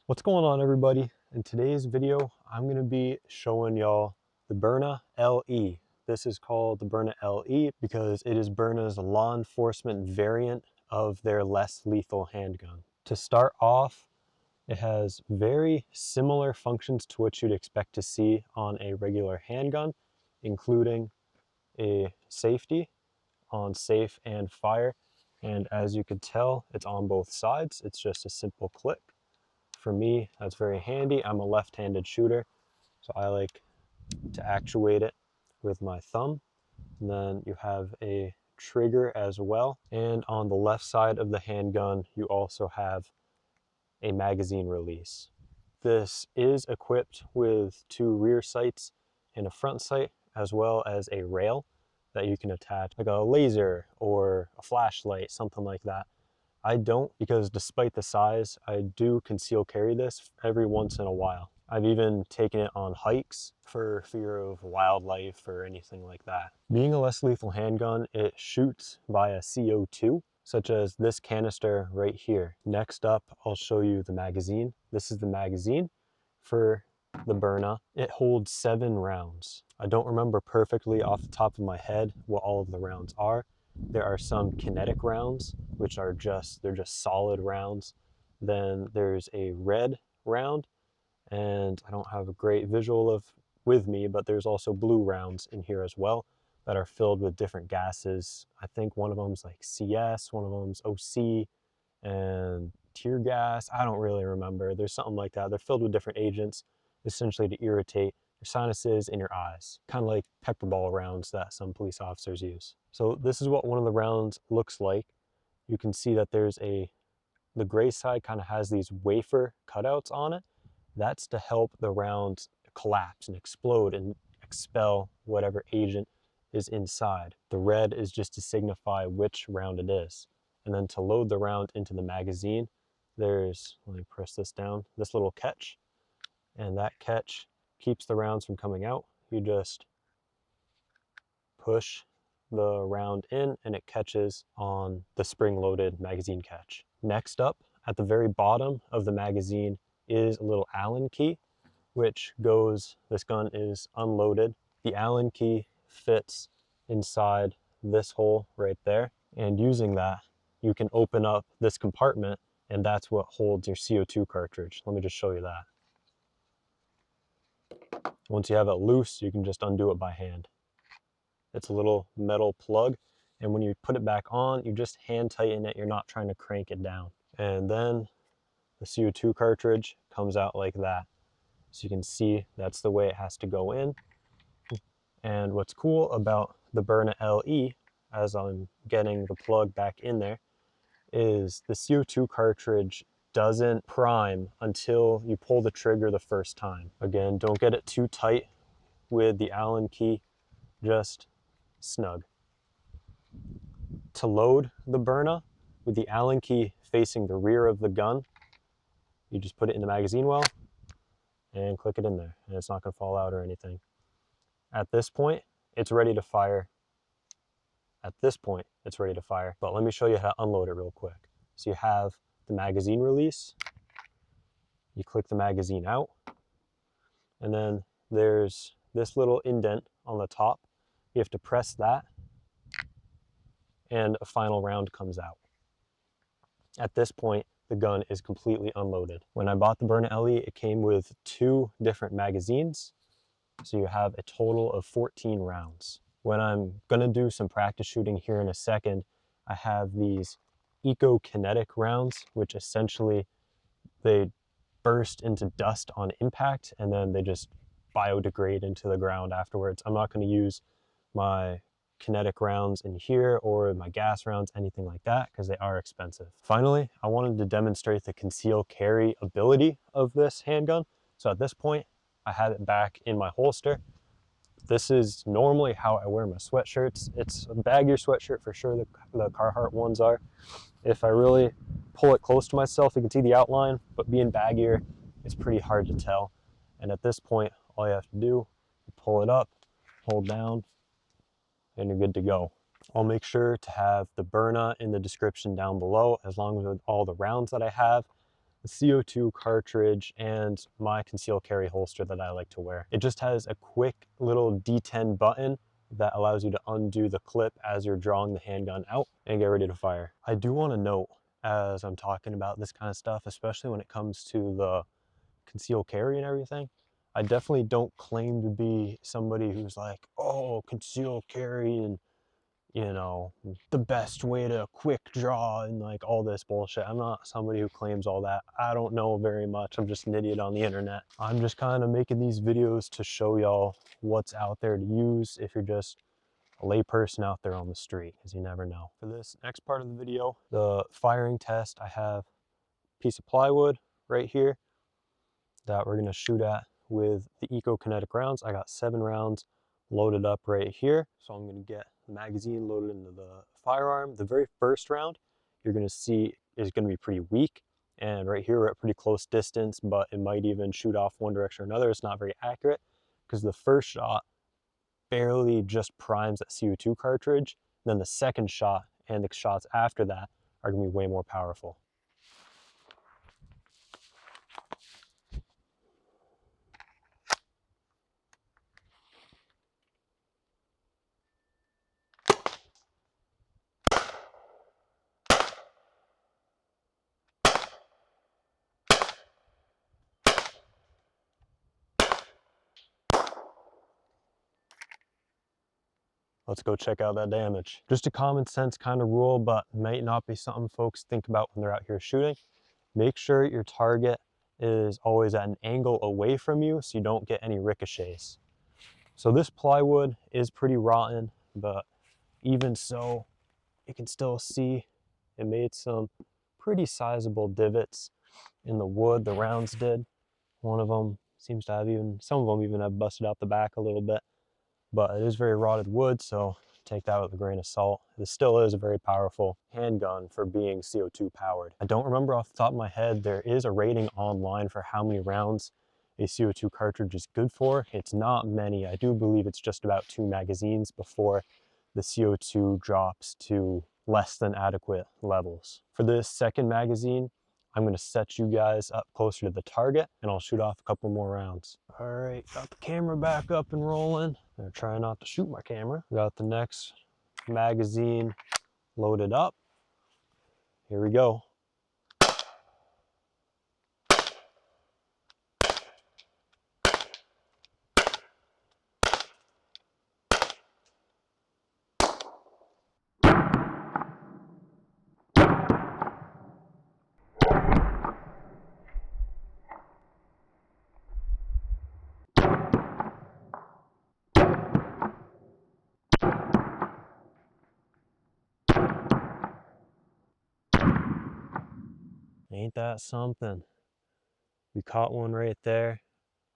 What's going on, everybody? In today's video, I'm going to be showing y'all the Byrna LE. This is called the Byrna LE because it is Byrna's law enforcement variant of their less lethal handgun. To start off, it has very similar functions to what you'd expect to see on a regular handgun, including a safety on safe and fire. And as you can tell, it's on both sides. It's just a simple click. For me, that's very handy. I'm a left-handed shooter, so I like to actuate it with my thumb. And then you have a trigger as well. And on the left side of the handgun, you also have a magazine release. This is equipped with 2 rear sights and a front sight, as well as a rail that you can attach, like a laser or a flashlight, something like that. I don't, because despite the size, I do conceal carry this every once in a while. I've even taken it on hikes for fear of wildlife or anything like that. Being a less lethal handgun, it shoots via CO2, such as this canister right here. Next up, I'll show you the magazine. This is the magazine for the Byrna. It holds 7 rounds. I don't remember perfectly off the top of my head what all of the rounds are. There are some kinetic rounds, which are they're just solid rounds. Then there's a red round, and I don't have a great visual with me, but there's also blue rounds in here as well that are filled with different gases. I think one of them's like CS, one of them's OC, and tear gas. I don't really remember. There's something like that. They're filled with different agents, essentially to irritate your sinuses and your eyes, kind of like pepper ball rounds that some police officers use. So this is what one of the rounds looks like. You can see that the gray side kind of has these wafer cutouts on it. That's to help the rounds collapse and explode and expel whatever agent is inside. The red is just to signify which round it is. And then to load the round into the magazine, let me press this down, this little catch. And that catch keeps the rounds from coming out. You just push the round in and it catches on the spring-loaded magazine catch. Next up, at the very bottom of the magazine is a little Allen key, which this gun is unloaded. The Allen key fits inside this hole right there. And using that, you can open up this compartment, and that's what holds your CO2 cartridge. Let me just show you that. Once you have it loose, you can just undo it by hand. It's a little metal plug, and when you put it back on, you just hand tighten it. You're not trying to crank it down. And then the CO2 cartridge comes out like that. So you can see that's the way it has to go in. And what's cool about the Byrna LE, as I'm getting the plug back in there, is the CO2 cartridge doesn't prime until you pull the trigger the first time. Again, don't get it too tight with the Allen key, just snug. To load the Byrna with the Allen key facing the rear of the gun, you just put it in the magazine well and click it in there, and it's not going to fall out or anything. At this point, it's ready to fire. At this point, it's ready to fire. But let me show you how to unload it real quick. So you have the magazine release. You click the magazine out, and then there's this little indent on the top. You have to press that, and a final round comes out. At this point, the gun is completely unloaded. When I bought the Byrna LE, it came with 2 different magazines. So you have a total of 14 rounds. When I'm gonna do some practice shooting here in a second, I have these eco-kinetic rounds, which essentially they burst into dust on impact and then they just biodegrade into the ground afterwards. I'm not gonna use my kinetic rounds in here or my gas rounds, anything like that, because they are expensive. Finally, I wanted to demonstrate the conceal carry ability of this handgun. So at this point, I have it back in my holster. This is normally how I wear my sweatshirts. It's a baggier sweatshirt for sure, the Carhartt ones are. If I really pull it close to myself, you can see the outline, but being baggier, it's pretty hard to tell. And at this point, all you have to do, you pull it up, hold down, and you're good to go. I'll make sure to have the Byrna in the description down below, as long as with all the rounds that I have. the CO2 cartridge and my concealed carry holster that I like to wear. It just has a quick little D10 button that allows you to undo the clip as you're drawing the handgun out and get ready to fire. I do want to note, as I'm talking about this kind of stuff, especially when it comes to the concealed carry and everything, I definitely don't claim to be somebody who's like, oh, concealed carry and, you know, the best way to quick draw and like all this bullshit. I'm not somebody who claims all that. I don't know very much. I'm just an idiot on the internet. I'm just kind of making these videos to show y'all what's out there to use if you're just a layperson out there on the street, because you never know. For this next part of the video, the firing test, I have a piece of plywood right here that we're gonna shoot at with the Eco-Kinetic rounds. I got 7 rounds loaded up right here. So I'm gonna get the magazine loaded into the firearm. The very first round you're gonna see is gonna be pretty weak. And right here we're at pretty close distance, but it might even shoot off one direction or another. It's not very accurate because the first shot barely just primes that CO2 cartridge. Then the second shot and the shots after that are gonna be way more powerful. Let's go check out that damage. Just a common sense kind of rule, but might not be something folks think about when they're out here shooting. Make sure your target is always at an angle away from you so you don't get any ricochets. So this plywood is pretty rotten, but even so, you can still see it made some pretty sizable divots in the wood. The rounds did. One of them seems to have some of them even have busted out the back a little bit. But it is very rotted wood, so take that with a grain of salt. This still is a very powerful handgun for being CO2 powered. I don't remember off the top of my head, there is a rating online for how many rounds a CO2 cartridge is good for. It's not many. I do believe it's just about 2 magazines before the CO2 drops to less than adequate levels. For this second magazine, I'm gonna set you guys up closer to the target and I'll shoot off a couple more rounds. All right, got the camera back up and rolling. I'm gonna try not to shoot my camera. Got the next magazine loaded up. Here we go. Ain't that something? We caught one right there.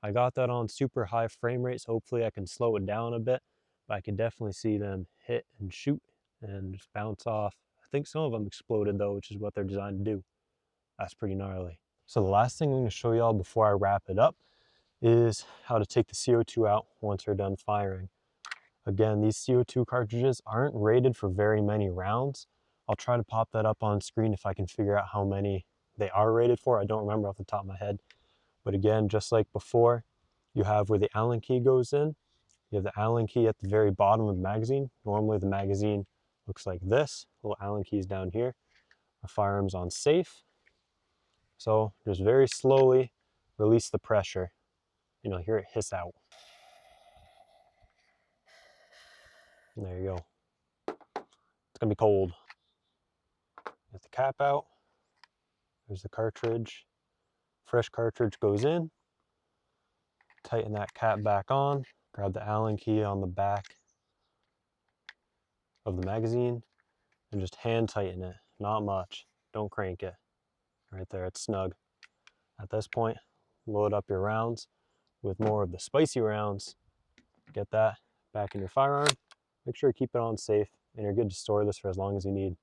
I got that on super high frame rate, so hopefully I can slow it down a bit, but I can definitely see them hit and shoot and just bounce off. I think some of them exploded though, which is what they're designed to do. That's pretty gnarly. So the last thing I'm going to show y'all before I wrap it up is how to take the CO2 out once you're done firing. Again, these CO2 cartridges aren't rated for very many rounds. I'll try to pop that up on screen if I can figure out how many they are rated for. I don't remember off the top of my head. But again, just like before, you have where the Allen key goes in. You have the Allen key at the very bottom of the magazine. Normally the magazine looks like this. Little Allen keys down here. Our firearm's on safe. So just very slowly release the pressure. You know, hear it hiss out. And there you go. It's gonna be cold. Get the cap out. There's the cartridge. Fresh cartridge goes in. Tighten that cap back on. Grab the Allen key on the back of the magazine and just hand tighten it. Not much. Don't crank it. Right there, it's snug. At this point, load up your rounds with more of the spicy rounds. Get that back in your firearm. Make sure you keep it on safe and you're good to store this for as long as you need.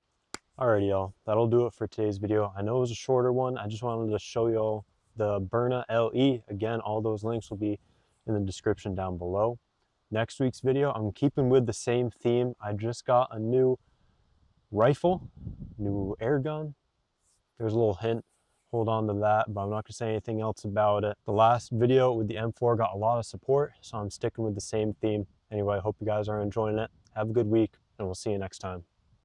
Alrighty y'all, that'll do it for today's video. I know it was a shorter one. I just wanted to show y'all the Byrna LE. Again, all those links will be in the description down below. Next week's video, I'm keeping with the same theme. I just got a new rifle, new air gun. There's a little hint hold on to that, but I'm not gonna say anything else about it. The last video with the M4 got a lot of support, so I'm sticking with the same theme. Anyway, I hope you guys are enjoying it. Have a good week, and we'll see you next time.